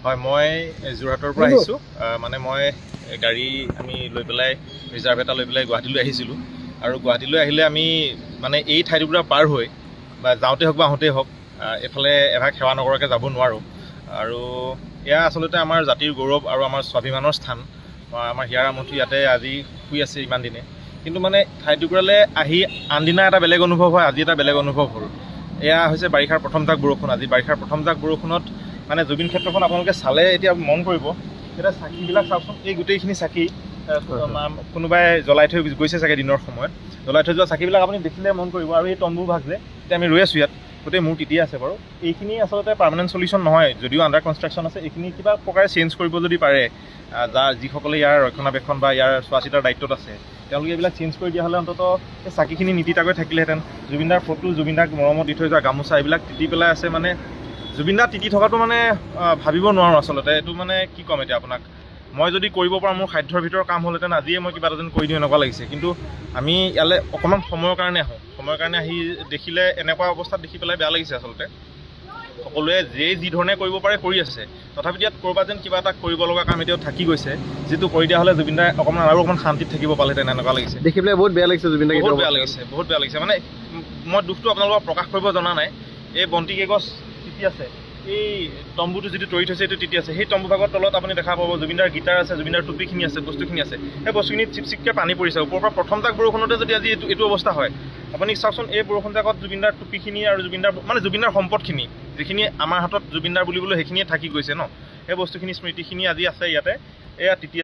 হয়, মই যোৰহাটৰ পৰা আহিছোঁ। মানে মই গাড়ী আমি লৈ পেলাই ৰিজাৰ্ভ এটা লৈ পেলাই গুৱাহাটীলৈ আহিছিলোঁ। আৰু গুৱাহাটীলৈ আহিলে আমি মানে এই ঠাইটুকুৰা পাৰ হৈ বা যাওঁতে হওক বা আহোঁতেই হওক এইফালে এভাগ সেৱা নকৰাকৈ যাব নোৱাৰোঁ। আৰু এয়া আচলতে আমাৰ জাতিৰ গৌৰৱ আৰু আমাৰ স্বাভিমানৰ স্থান। আমাৰ হিয়াৰ আমঠু ইয়াতে আজি শুই আছে ইমান দিনে, কিন্তু মানে ঠাইটুকুৰালৈ আহি আনদিনা এটা বেলেগ অনুভৱ হয়, আজি এটা বেলেগ অনুভৱ হ'ল। এয়া হৈছে বাৰিষাৰ প্ৰথম জাক বৰষুণ। আজি বাৰিষাৰ প্ৰথম জাক বৰষুণত মানে জুবিন ক্ষেত্ৰখন আপোনালোকে চালে এতিয়া মন কৰিব, এতিয়া চাকিবিলাক চাওকচোন, এই গোটেইখিনি চাকি কোনোবাই জ্বলাই থৈ গৈছে চাগে দিনৰ সময়ত। জ্বলাই থৈ যোৱা চাকিবিলাক আপুনি দেখিলে মন কৰিব। আৰু এই তম্বু ভাগ যে এতিয়া আমি ৰৈ আছোঁ ইয়াত, গোটেই মূৰ তিতি আছে বাৰু। এইখিনি আচলতে পাৰ্মানেণ্ট চলিউশ্যন নহয়, যদিও আণ্ডাৰ কনষ্ট্ৰাকশ্যন আছে। এইখিনি কিবা প্ৰকাৰে চেঞ্জ কৰিব যদি পাৰে, যিসকলে ইয়াৰ ৰক্ষণাবেক্ষণ বা ইয়াৰ চোৱা চিতাৰ দায়িত্বত আছে, তেওঁলোকে এইবিলাক চেঞ্জ কৰি দিয়া হ'লে অন্ততঃ এই চাকিখিনি নিতিতাকৈ থাকিলেহেঁতেন। জুবিনদাৰ ফটো, জুবিনদাক মৰমত দি থৈ যোৱা গামোচা, এইবিলাক তিতি পেলাই আছে। মানে জুবিনদা তিতি থকাটো মানে ভাবিব নোৱাৰোঁ আচলতে। এইটো মানে কি ক'ম এতিয়া আপোনাক, মই যদি কৰিব পৰা মোৰ সাধ্যৰ ভিতৰত কাম হ'লহেঁতেন আজিয়ে মই কিবা এটা যেন কৰি দিওঁ এনেকুৱা লাগিছে। কিন্তু আমি ইয়ালৈ অকণমান সময়ৰ কাৰণে আহোঁ, সময়ৰ কাৰণে আহি দেখিলে এনেকুৱা অৱস্থাত দেখি পেলাই বেয়া লাগিছে আচলতে। সকলোৱে যি ধৰণে কৰিব পাৰে কৰি আছে, তথাপিতো ইয়াত ক'ৰবাত যেন কিবা এটা কৰিব লগা কাম এতিয়াও থাকি গৈছে, যিটো কৰি দিয়া হ'লে জুবিনদাই অকণমান আৰু অকণমান শান্তিত থাকিব পালেহেঁতেন এনেকুৱা লাগিছে। দেখি পেলাই বহুত বেয়া লাগিছে জুবিনদাক। বহুত বেয়া লাগিছে, বহুত বেয়া লাগিছে। মানে মই দুখটো আপোনালোকক প্ৰকাশ কৰিব জনা নাই। এই বন্তি কেইগছ তিতি আছে, এই তম্বুটো যিটো তৰি থৈছে এইটো তিতি আছে। সেই তম্বু ভাগৰ তলত আপুনি দেখা পাব জুবিনদাৰ গীটাৰ আছে, জুবিনদাৰ টুপিখিনি আছে, বস্তুখিনি আছে। সেই বস্তুখিনিত চিপচিপকৈ পানী পৰিছে ওপৰৰ পৰা। প্ৰথম জাক বৰষুণতে যদি আজি এইটো অৱস্থা হয়, আপুনি চাওকচোন। এই বৰষুণ জাকত জুবিনদাৰ টুপিখিনি আৰু জুবিনদাৰ সম্পদখিনি, যিখিনি আমাৰ হাতত জুবিনদাৰ বুলিবলৈ সেইখিনিয়ে থাকি গৈছে ন, সেই বস্তুখিনি স্মৃতিখিনি আজি আছে ইয়াতে। এয়া তিতি